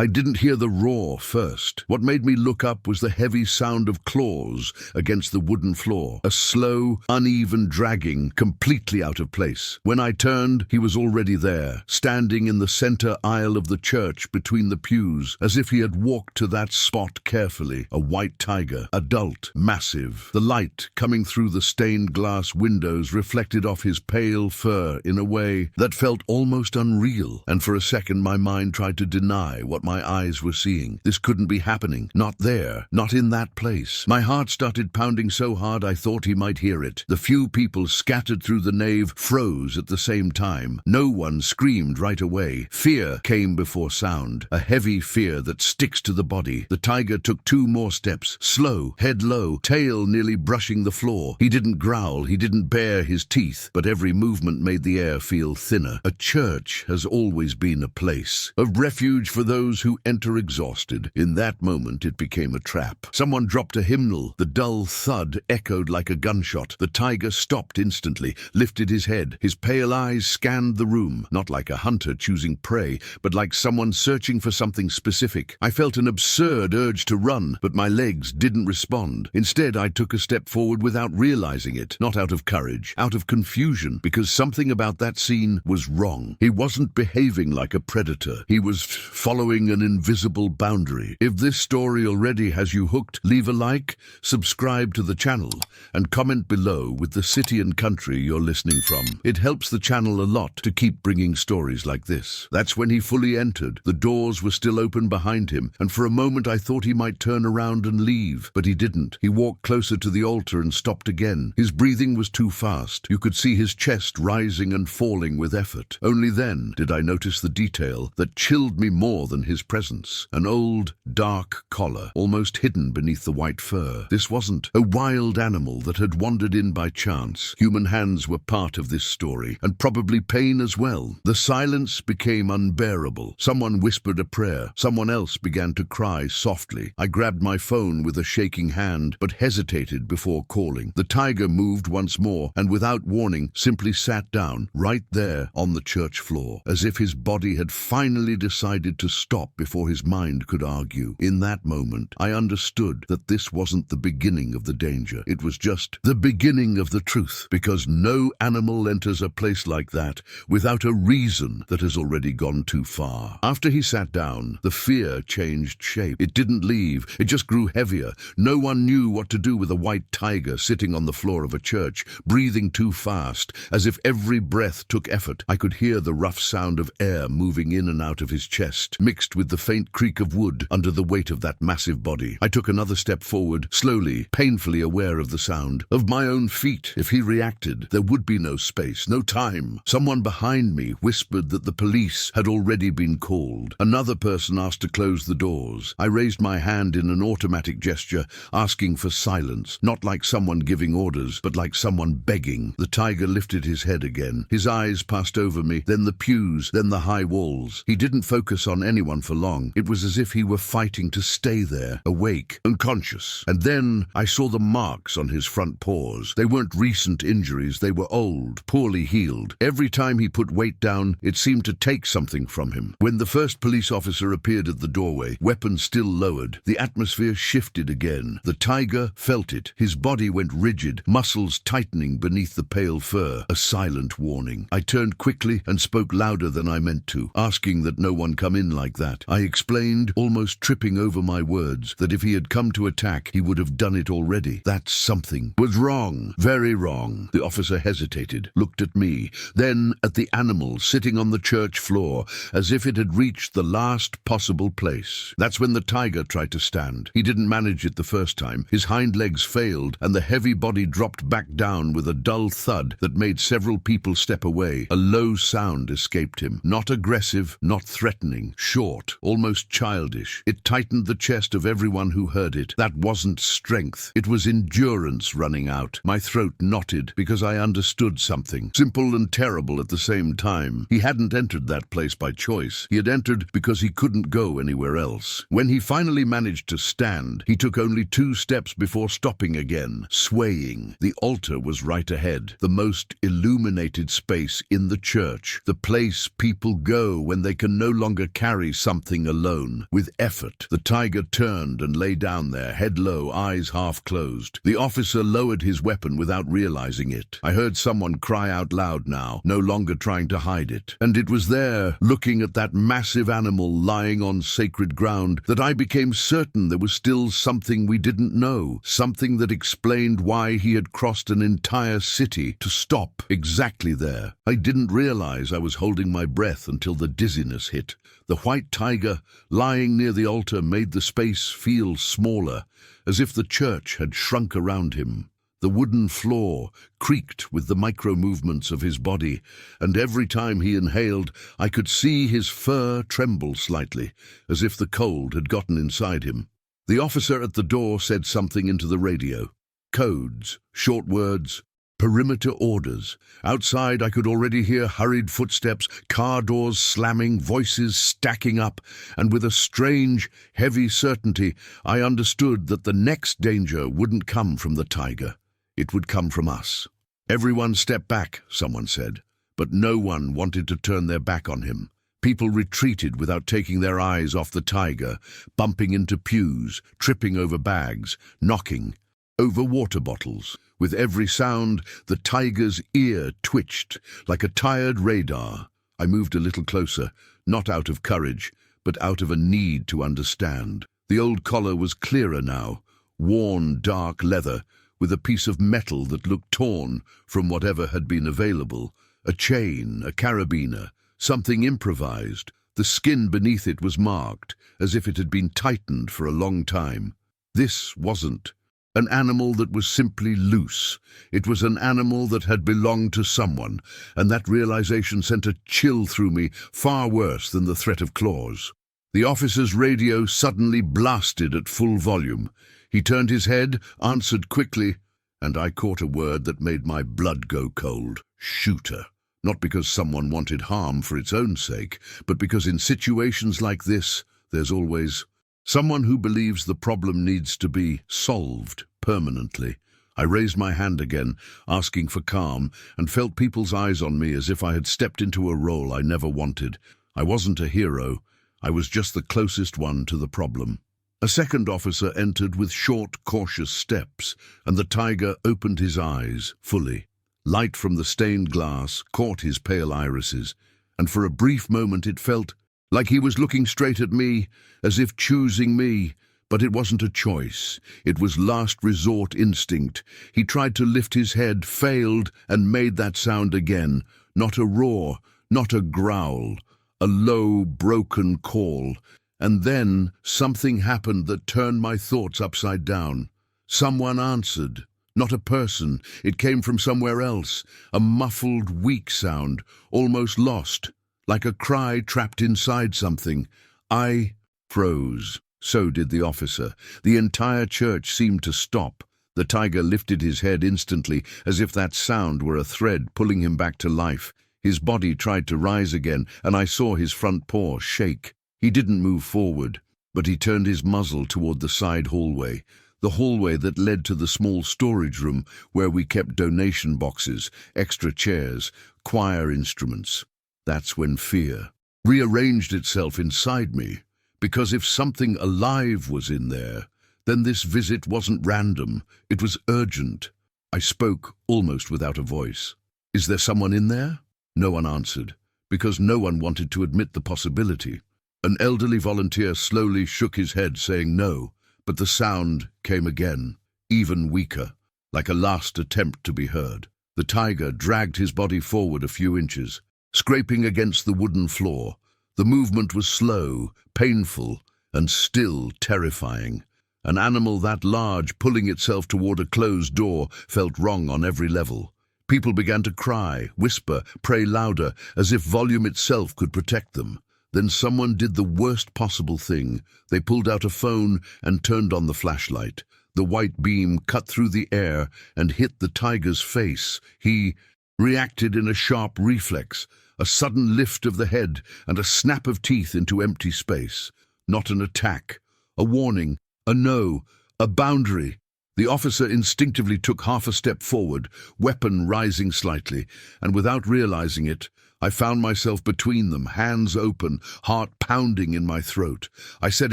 I didn't hear the roar first. What made me look up was the heavy sound of claws against the wooden floor, a slow, uneven dragging, completely out of place. When I turned, he was already there, standing in the center aisle of the church between the pews, as if he had walked to that spot carefully. A white tiger, adult, massive. The light coming through the stained glass windows reflected off his pale fur in a way that felt almost unreal, and for a second my mind tried to deny what my eyes were seeing. This couldn't be happening. Not there. Not in that place. My heart started pounding so hard I thought he might hear it. The few people scattered through the nave froze at the same time. No one screamed right away. Fear came before sound, a heavy fear that sticks to the body. The tiger took 2 more steps, slow, head low, tail nearly brushing the floor. He didn't growl, he didn't bare his teeth, but every movement made the air feel thinner. A church has always been a place of refuge for those who enter exhausted. In that moment, it became a trap. Someone dropped a hymnal. The dull thud echoed like a gunshot. The tiger stopped instantly, lifted his head. His pale eyes scanned the room, not like a hunter choosing prey, but like someone searching for something specific. I felt an absurd urge to run, but my legs didn't respond. Instead, I took a step forward without realizing it, not out of courage, out of confusion, because something about that scene was wrong. He wasn't behaving like a predator. He was following an invisible boundary. If this story already has you hooked, leave a like, subscribe to the channel, and comment below with the city and country you're listening from. It helps the channel a lot to keep bringing stories like this. That's when he fully entered. The doors were still open behind him, and for a moment I thought he might turn around and leave, but he didn't. He walked closer to the altar and stopped again. His breathing was too fast. You could see his chest rising and falling with effort. Only then did I notice the detail that chilled me more than his presence. An old, dark collar, almost hidden beneath the white fur. This wasn't a wild animal that had wandered in by chance. Human hands were part of this story, and probably pain as well. The silence became unbearable. Someone whispered a prayer. Someone else began to cry softly. I grabbed my phone with a shaking hand, but hesitated before calling. The tiger moved once more, and without warning, simply sat down, right there on the church floor, as if his body had finally decided to stop before his mind could argue. In that moment, I understood that this wasn't the beginning of the danger. It was just the beginning of the truth, because no animal enters a place like that without a reason that has already gone too far. After he sat down, the fear changed shape. It didn't leave. It just grew heavier. No one knew what to do with a white tiger sitting on the floor of a church, breathing too fast, as if every breath took effort. I could hear the rough sound of air moving in and out of his chest, mixed with the faint creak of wood under the weight of that massive body. I took another step forward, slowly, painfully aware of the sound, of my own feet. If he reacted, there would be no space, no time. Someone behind me whispered that the police had already been called. Another person asked to close the doors. I raised my hand in an automatic gesture, asking for silence, not like someone giving orders, but like someone begging. The tiger lifted his head again. His eyes passed over me, then the pews, then the high walls. He didn't focus on anyone for long. It was as if he were fighting to stay there, awake, unconscious. And then I saw the marks on his front paws. They weren't recent injuries. They were old, poorly healed. Every time he put weight down, it seemed to take something from him. When the first police officer appeared at the doorway, weapons still lowered, the atmosphere shifted again. The tiger felt it. His body went rigid, muscles tightening beneath the pale fur, a silent warning. I turned quickly and spoke louder than I meant to, asking that no one come in like that. I explained, almost tripping over my words, that if he had come to attack, he would have done it already. That something was wrong, very wrong. The officer hesitated, looked at me, then at the animal sitting on the church floor, as if it had reached the last possible place. That's when the tiger tried to stand. He didn't manage it the first time. His hind legs failed, and the heavy body dropped back down with a dull thud that made several people step away. A low sound escaped him. Not aggressive, not threatening. Short, almost childish. It tightened the chest of everyone who heard it. That wasn't strength. It was endurance running out. My throat knotted because I understood something. Simple and terrible at the same time. He hadn't entered that place by choice. He had entered because he couldn't go anywhere else. When he finally managed to stand, he took only 2 steps before stopping again, swaying. The altar was right ahead, the most illuminated space in the church, the place people go when they can no longer carry something something alone. With effort, the tiger turned and lay down there, head low, eyes half closed. The officer lowered his weapon without realizing it. I heard someone cry out loud now, no longer trying to hide it. And it was there, looking at that massive animal lying on sacred ground, that I became certain there was still something we didn't know, something that explained why he had crossed an entire city to stop exactly there. I didn't realize I was holding my breath until the dizziness hit. The white tiger lying near the altar made the space feel smaller, as if the church had shrunk around him. The wooden floor creaked with the micro-movements of his body, and every time he inhaled, I could see his fur tremble slightly, as if the cold had gotten inside him. The officer at the door said something into the radio. Codes, short words, perimeter orders. Outside, I could already hear hurried footsteps, car doors slamming, voices stacking up, and with a strange, heavy certainty, I understood that the next danger wouldn't come from the tiger. It would come from us. Everyone step back, someone said, but no one wanted to turn their back on him. People retreated without taking their eyes off the tiger, bumping into pews, tripping over bags, knocking over water bottles. With every sound, the tiger's ear twitched like a tired radar. I moved a little closer, not out of courage, but out of a need to understand. The old collar was clearer now, worn dark leather, with a piece of metal that looked torn from whatever had been available. A chain, a carabiner, something improvised. The skin beneath it was marked, as if it had been tightened for a long time. This wasn't an animal that was simply loose. It was an animal that had belonged to someone, and that realization sent a chill through me, far worse than the threat of claws. The officer's radio suddenly blasted at full volume. He turned his head, answered quickly, and I caught a word that made my blood go cold. Shooter. Not because someone wanted harm for its own sake, but because in situations like this, there's always someone who believes the problem needs to be solved permanently. I raised my hand again, asking for calm, and felt people's eyes on me as if I had stepped into a role I never wanted. I wasn't a hero. I was just the closest one to the problem. A second officer entered with short, cautious steps, and the tiger opened his eyes fully. Light from the stained glass caught his pale irises, and for a brief moment it felt like he was looking straight at me, as if choosing me. But it wasn't a choice. It was last resort instinct. He tried to lift his head, failed, and made that sound again. Not a roar, not a growl, a low, broken call. And then something happened that turned my thoughts upside down. Someone answered. Not a person. It came from somewhere else. A muffled, weak sound, almost lost, like a cry trapped inside something. I froze. So did the officer. The entire church seemed to stop. The tiger lifted his head instantly, as if that sound were a thread pulling him back to life. His body tried to rise again, and I saw his front paw shake. He didn't move forward, but he turned his muzzle toward the side hallway, the hallway that led to the small storage room where we kept donation boxes, extra chairs, choir instruments. That's when fear rearranged itself inside me. Because if something alive was in there, then this visit wasn't random, it was urgent. I spoke almost without a voice. Is there someone in there? No one answered, because no one wanted to admit the possibility. An elderly volunteer slowly shook his head, saying no, but the sound came again, even weaker, like a last attempt to be heard. The tiger dragged his body forward a few inches, scraping against the wooden floor. The movement was slow, painful, and still terrifying. An animal that large pulling itself toward a closed door felt wrong on every level. People began to cry, whisper, pray louder, as if volume itself could protect them. Then someone did the worst possible thing. They pulled out a phone and turned on the flashlight. The white beam cut through the air and hit the tiger's face. He reacted in a sharp reflex. A sudden lift of the head and a snap of teeth into empty space. Not an attack, a warning, a no, a boundary. The officer instinctively took half a step forward, weapon rising slightly, and without realizing it, I found myself between them, hands open, heart pounding in my throat. I said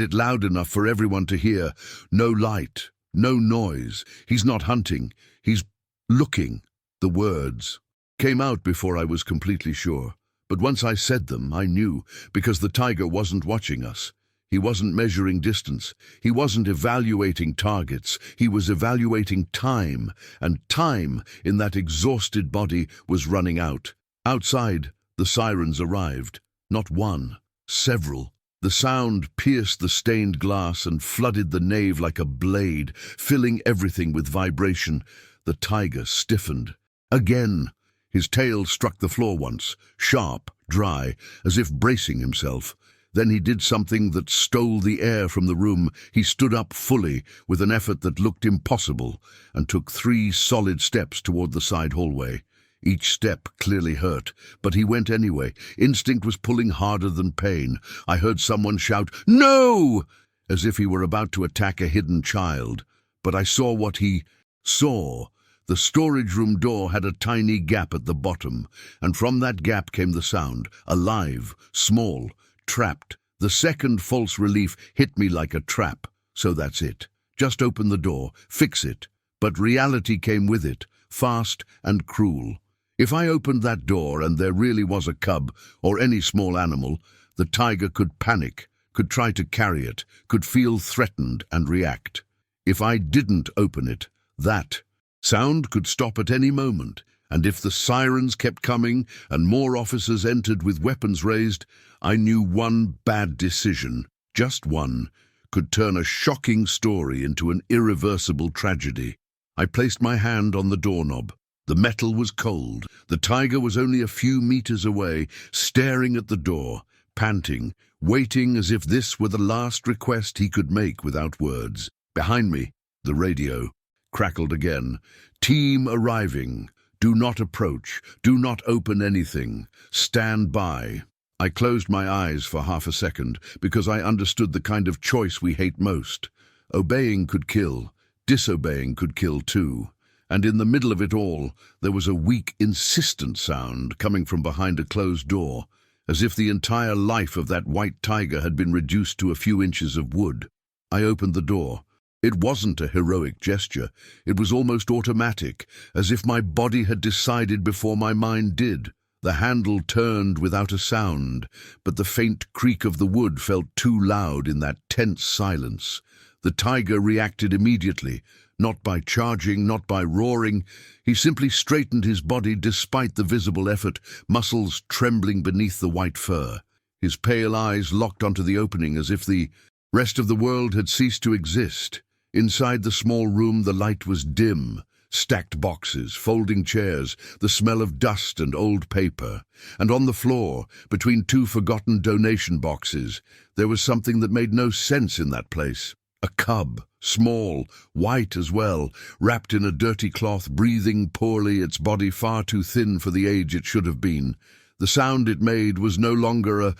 it loud enough for everyone to hear. No light, no noise. He's not hunting. He's looking. The words came out before I was completely sure. But once I said them, I knew, because the tiger wasn't watching us. He wasn't measuring distance. He wasn't evaluating targets. He was evaluating time, and time in that exhausted body was running out. Outside, the sirens arrived. Not one, several. The sound pierced the stained glass and flooded the nave like a blade, filling everything with vibration. The tiger stiffened. Again. His tail struck the floor once, sharp, dry, as if bracing himself. Then he did something that stole the air from the room. He stood up fully, with an effort that looked impossible, and took 3 solid steps toward the side hallway. Each step clearly hurt, but he went anyway. Instinct was pulling harder than pain. I heard someone shout, "No!" as if he were about to attack a hidden child. But I saw what he saw. The storage room door had a tiny gap at the bottom, and from that gap came the sound, alive, small, trapped. The second false relief hit me like a trap. So that's it. Just open the door, fix it. But reality came with it, fast and cruel. If I opened that door and there really was a cub, or any small animal, the tiger could panic, could try to carry it, could feel threatened and react. If I didn't open it, that sound could stop at any moment, and if the sirens kept coming and more officers entered with weapons raised, I knew one bad decision, just one, could turn a shocking story into an irreversible tragedy. I placed my hand on the doorknob. The metal was cold. The tiger was only a few meters away, staring at the door, panting, waiting as if this were the last request he could make without words. Behind me, the radio crackled again. "Team arriving. Do not approach. Do not open anything. Stand by." I closed my eyes for half a second because I understood the kind of choice we hate most. Obeying could kill. Disobeying could kill too. And in the middle of it all, there was a weak, insistent sound coming from behind a closed door, as if the entire life of that white tiger had been reduced to a few inches of wood. I opened the door. It wasn't a heroic gesture. It was almost automatic, as if my body had decided before my mind did. The handle turned without a sound, but the faint creak of the wood felt too loud in that tense silence. The tiger reacted immediately, not by charging, not by roaring. He simply straightened his body despite the visible effort, muscles trembling beneath the white fur. His pale eyes locked onto the opening as if the rest of the world had ceased to exist. Inside the small room, the light was dim. Stacked boxes, folding chairs, the smell of dust and old paper. And on the floor, between 2 forgotten donation boxes, there was something that made no sense in that place. A cub, small, white as well, wrapped in a dirty cloth, breathing poorly, its body far too thin for the age it should have been. The sound it made was no longer a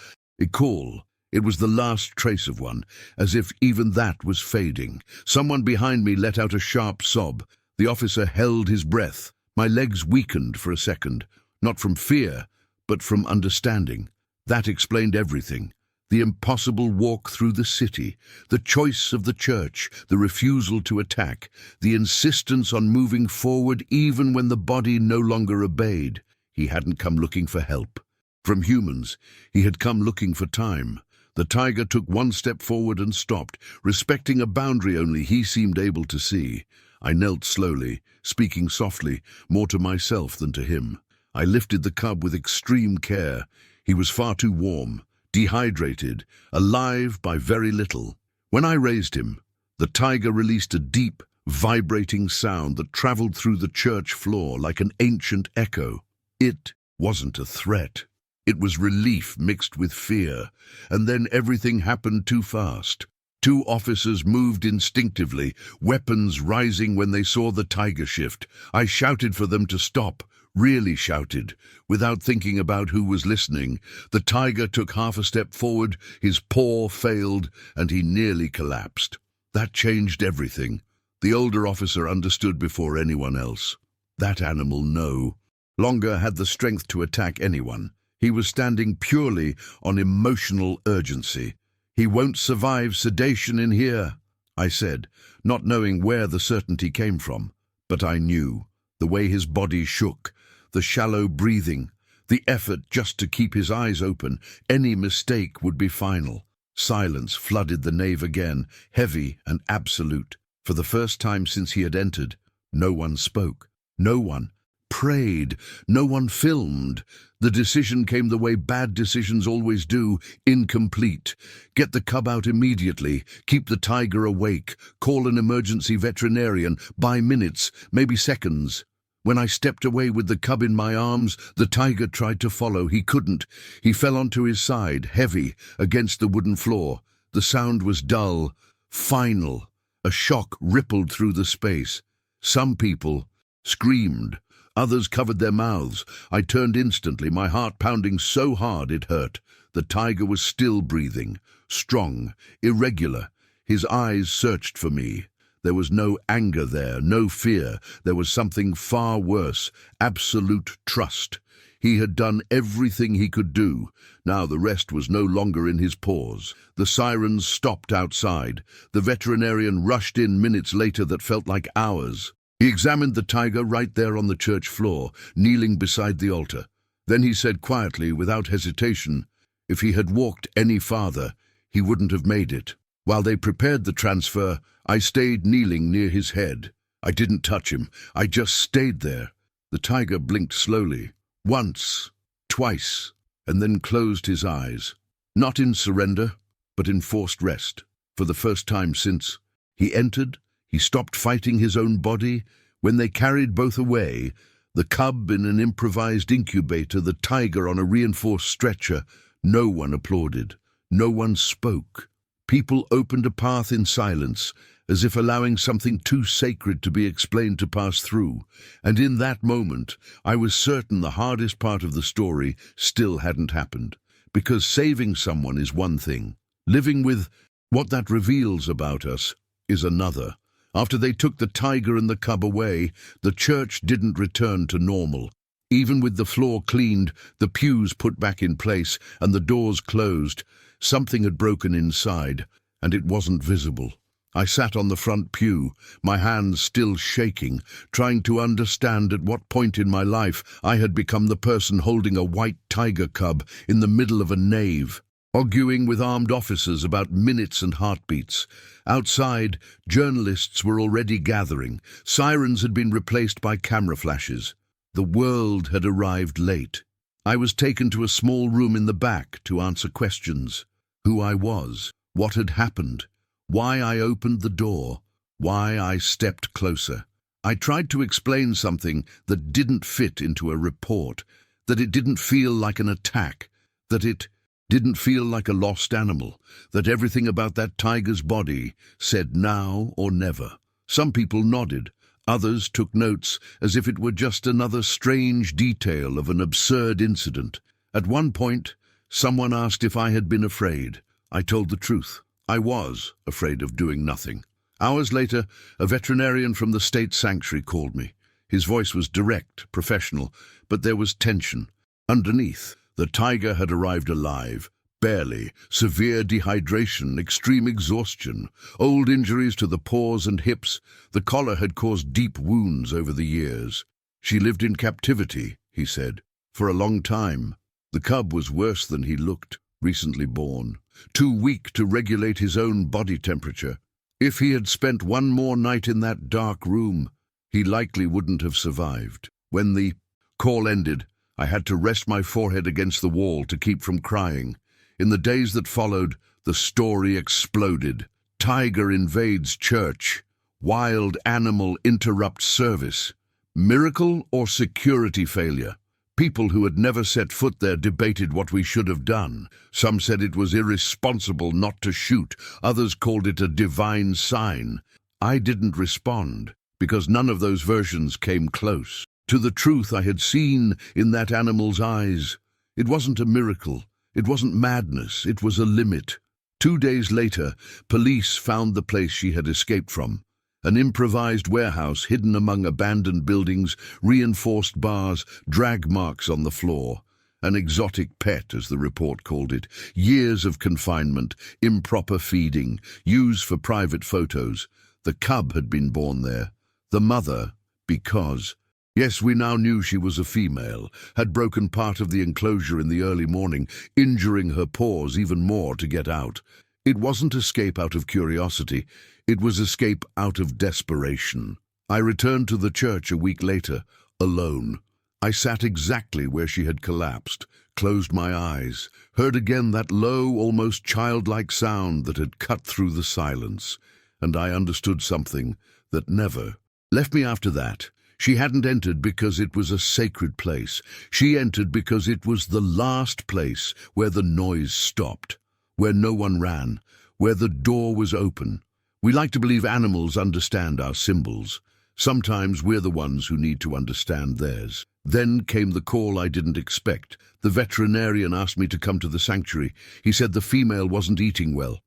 call. It was the last trace of one, as if even that was fading. Someone behind me let out a sharp sob. The officer held his breath. My legs weakened for a second, not from fear, but from understanding. That explained everything. The impossible walk through the city, the choice of the church, the refusal to attack, the insistence on moving forward even when the body no longer obeyed. He hadn't come looking for help from humans. He had come looking for time. The tiger took 1 step forward and stopped, respecting a boundary only he seemed able to see. I knelt slowly, speaking softly, more to myself than to him. I lifted the cub with extreme care. He was far too warm, dehydrated, alive by very little. When I raised him, the tiger released a deep, vibrating sound that traveled through the church floor like an ancient echo. It wasn't a threat. It was relief mixed with fear, and then everything happened too fast. 2 officers moved instinctively, weapons rising when they saw the tiger shift. I shouted for them to stop, really shouted, without thinking about who was listening. The tiger took half a step forward, his paw failed, and he nearly collapsed. That changed everything. The older officer understood before anyone else. That animal no longer had the strength to attack anyone. He was standing purely on emotional urgency. "He won't survive sedation in here," I said, not knowing where the certainty came from. But I knew. The way his body shook, the shallow breathing, the effort just to keep his eyes open. Any mistake would be final. Silence flooded the nave again, heavy and absolute. For the first time since he had entered, no one spoke. No one prayed. No one filmed. The decision came the way bad decisions always do, incomplete. Get the cub out immediately, keep the tiger awake, call an emergency veterinarian, by minutes, maybe seconds. When I stepped away with the cub in my arms, the tiger tried to follow. He couldn't. He fell onto his side, heavy, against the wooden floor. The sound was dull, final. A shock rippled through the space. Some people screamed. Others covered their mouths. I turned instantly, my heart pounding so hard it hurt. The tiger was still breathing, strong, irregular. His eyes searched for me. There was no anger there, no fear. There was something far worse, absolute trust. He had done everything he could do. Now the rest was no longer in his paws. The sirens stopped outside. The veterinarian rushed in minutes later that felt like hours. He examined the tiger right there on the church floor, kneeling beside the altar. Then he said quietly, without hesitation, if he had walked any farther, he wouldn't have made it. While they prepared the transfer, I stayed kneeling near his head. I didn't touch him. I just stayed there. The tiger blinked slowly, once, twice, and then closed his eyes. Not in surrender, but in forced rest. For the first time since he entered, he stopped fighting his own body. When they carried both away, the cub in an improvised incubator, the tiger on a reinforced stretcher, no one applauded. No one spoke. People opened a path in silence, as if allowing something too sacred to be explained to pass through. And in that moment, I was certain the hardest part of the story still hadn't happened. Because saving someone is one thing. Living with what that reveals about us is another. After they took the tiger and the cub away, the church didn't return to normal. Even with the floor cleaned, the pews put back in place, and the doors closed, something had broken inside, and it wasn't visible. I sat on the front pew, my hands still shaking, trying to understand at what point in my life I had become the person holding a white tiger cub in the middle of a nave, arguing with armed officers about minutes and heartbeats. Outside, journalists were already gathering. Sirens had been replaced by camera flashes. The world had arrived late. I was taken to a small room in the back to answer questions. Who I was, what had happened, why I opened the door, why I stepped closer. I tried to explain something that didn't fit into a report, that it didn't feel like an attack, that it didn't feel like a lost animal, that everything about that tiger's body said now or never. Some people nodded. Others took notes as if it were just another strange detail of an absurd incident. At one point, someone asked if I had been afraid. I told the truth. I was afraid of doing nothing. Hours later, a veterinarian from the state sanctuary called me. His voice was direct, professional, but there was tension. Underneath, the tiger had arrived alive, barely, severe dehydration, extreme exhaustion, old injuries to the paws and hips. The collar had caused deep wounds over the years. She lived in captivity, he said, for a long time. The cub was worse than he looked, recently born, too weak to regulate his own body temperature. If he had spent one more night in that dark room, he likely wouldn't have survived. When the call ended, I had to rest my forehead against the wall to keep from crying. In the days that followed, the story exploded. Tiger invades church. Wild animal interrupts service. Miracle or security failure? People who had never set foot there debated what we should have done. Some said it was irresponsible not to shoot. Others called it a divine sign. I didn't respond, because none of those versions came close to the truth I had seen in that animal's eyes. It wasn't a miracle. It wasn't madness. It was a limit. 2 days later, police found the place she had escaped from. An improvised warehouse hidden among abandoned buildings, reinforced bars, drag marks on the floor. An exotic pet, as the report called it. Years of confinement, improper feeding, used for private photos. The cub had been born there. The mother, because... Yes, we now knew she was a female, had broken part of the enclosure in the early morning, injuring her paws even more to get out. It wasn't escape out of curiosity, it was escape out of desperation. I returned to the church a week later, alone. I sat exactly where she had collapsed, closed my eyes, heard again that low, almost childlike sound that had cut through the silence, and I understood something that never left me after that. She hadn't entered because it was a sacred place. She entered because it was the last place where the noise stopped, where no one ran, where the door was open. We like to believe animals understand our symbols. Sometimes we're the ones who need to understand theirs. Then came the call I didn't expect. The veterinarian asked me to come to the sanctuary. He said the female wasn't eating well.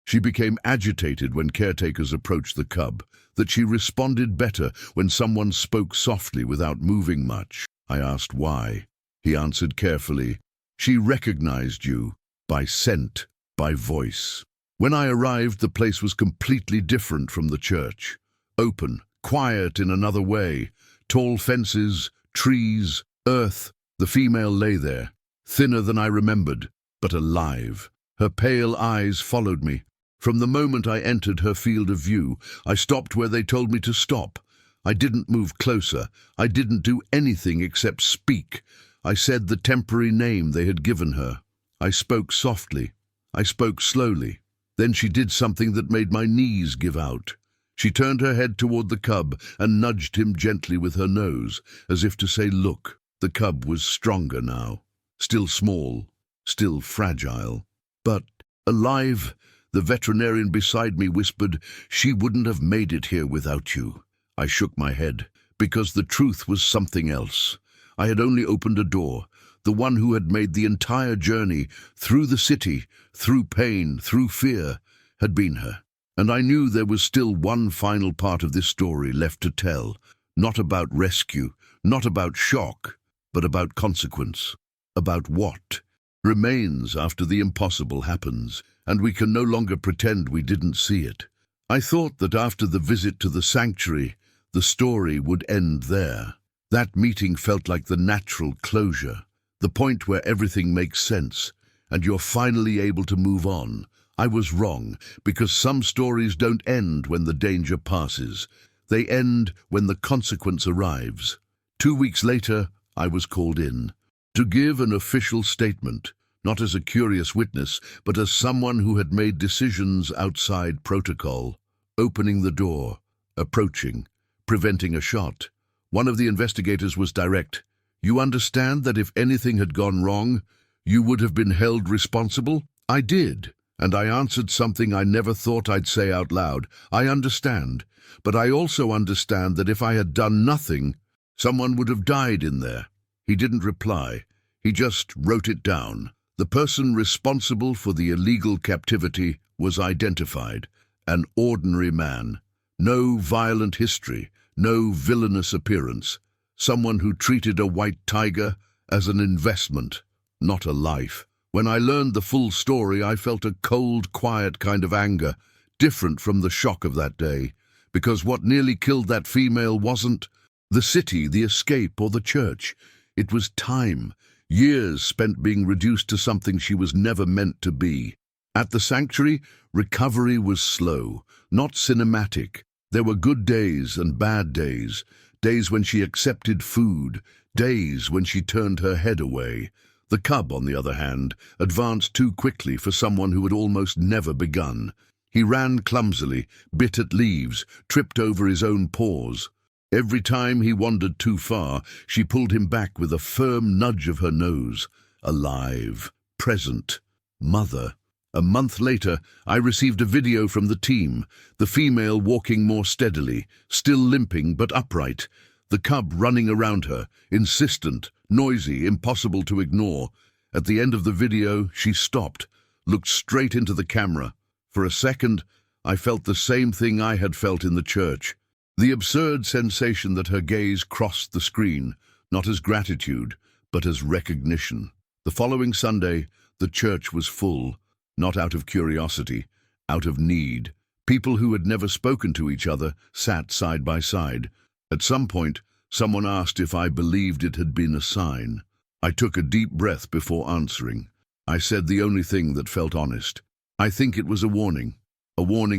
She became agitated when caretakers approached the cub, that she responded better when someone spoke softly without moving much. I asked why. He answered carefully, "She recognized you, by scent, by voice." When I arrived, the place was completely different from the church. Open, quiet in another way. Tall fences, trees, earth. The female lay there, thinner than I remembered, but alive. Her pale eyes followed me. From the moment I entered her field of view, I stopped where they told me to stop. I didn't move closer. I didn't do anything except speak. I said the temporary name they had given her. I spoke softly. I spoke slowly. Then she did something that made my knees give out. She turned her head toward the cub and nudged him gently with her nose, as if to say, "Look." The cub was stronger now, still small, still fragile, but alive. The veterinarian beside me whispered, "She wouldn't have made it here without you." I shook my head, because the truth was something else. I had only opened a door. The one who had made the entire journey, through the city, through pain, through fear, had been her. And I knew there was still one final part of this story left to tell, not about rescue, not about shock, but about consequence, about what remains after the impossible happens, and we can no longer pretend we didn't see it. I thought that after the visit to the sanctuary, the story would end there. That meeting felt like the natural closure, the point where everything makes sense, and you're finally able to move on. I was wrong, because some stories don't end when the danger passes. They end when the consequence arrives. 2 weeks later, I was called in to give an official statement, not as a curious witness, but as someone who had made decisions outside protocol, opening the door, approaching, preventing a shot. One of the investigators was direct. "You understand that if anything had gone wrong, you would have been held responsible?" I did, and I answered something I never thought I'd say out loud. "I understand, but I also understand that if I had done nothing, someone would have died in there." He didn't reply. He just wrote it down. The person responsible for the illegal captivity was identified. An ordinary man. No violent history, no villainous appearance. Someone who treated a white tiger as an investment, not a life. When I learned the full story, I felt a cold, quiet kind of anger, different from the shock of that day, because what nearly killed that female wasn't the city, the escape, or the church. It was time, years spent being reduced to something she was never meant to be. At the sanctuary, recovery was slow, not cinematic. There were good days and bad days, days when she accepted food, days when she turned her head away. The cub, on the other hand, advanced too quickly for someone who had almost never begun. He ran clumsily, bit at leaves, tripped over his own paws. Every time he wandered too far, she pulled him back with a firm nudge of her nose. Alive, present, mother. A month later, I received a video from the team, the female walking more steadily, still limping but upright, the cub running around her, insistent, noisy, impossible to ignore. At the end of the video, she stopped, looked straight into the camera. For a second, I felt the same thing I had felt in the church. The absurd sensation that her gaze crossed the screen, not as gratitude, but as recognition. The following Sunday, the church was full, not out of curiosity, out of need. People who had never spoken to each other sat side by side. At some point, someone asked if I believed it had been a sign. I took a deep breath before answering. I said the only thing that felt honest. I think it was a warning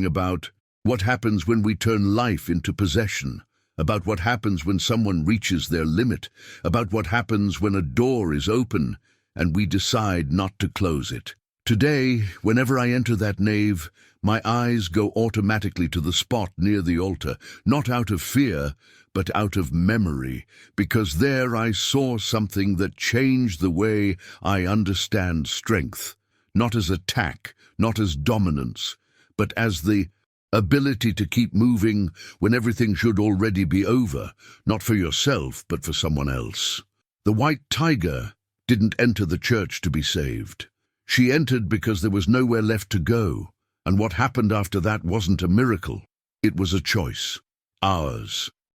about what happens when we turn life into possession, about what happens when someone reaches their limit, about what happens when a door is open and we decide not to close it. Today, whenever I enter that nave, my eyes go automatically to the spot near the altar, not out of fear, but out of memory, because there I saw something that changed the way I understand strength, not as attack, not as dominance, but as the ability to keep moving when everything should already be over, not for yourself, but for someone else. The white tiger didn't enter the church to be saved. She entered because there was nowhere left to go, and what happened after that wasn't a miracle. It was a choice. Ours.